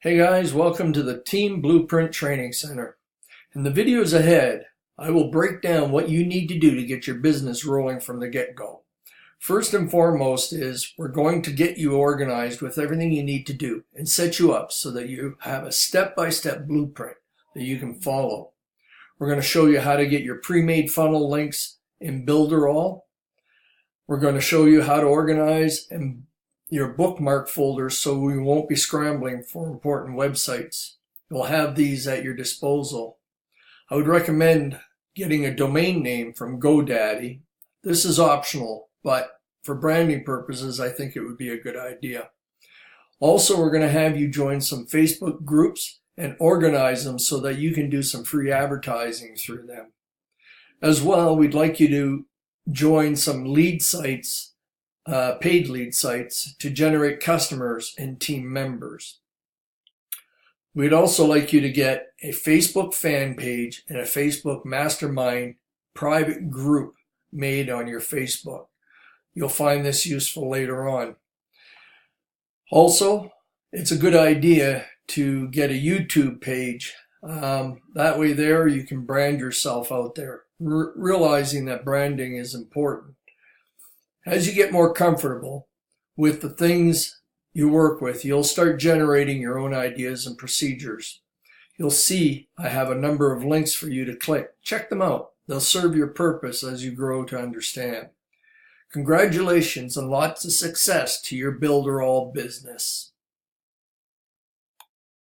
Hey guys, welcome to the Team Blueprint Training Center. In the videos ahead, I will break down what you need to do to get your business rolling from the get-go. First and foremost is we're going to get you organized with everything you need to do and set you up so that you have a step-by-step blueprint that you can follow. We're going to show you how to get your pre-made funnel links in Builderall. We're going to show you how to organize and your bookmark folders so we won't be scrambling for important websites. You'll have these at your disposal. I would recommend getting a domain name from GoDaddy. This is optional, but for branding purposes, I think it would be a good idea. Also, we're going to have you join some Facebook groups and organize them so that you can do some free advertising through them. As well, we'd like you to join some lead sites, paid lead sites, to generate customers and team members. We'd also like you to get a Facebook fan page and a Facebook Mastermind private group made on your Facebook. You'll find this useful later on. Also, it's a good idea to get a YouTube page. That way there you can brand yourself out there, realizing that branding is important. As you get more comfortable with the things you work with, you'll start generating your own ideas and procedures. You'll see I have a number of links for you to click. Check them out. They'll serve your purpose as you grow to understand. Congratulations and lots of success to your Builderall business.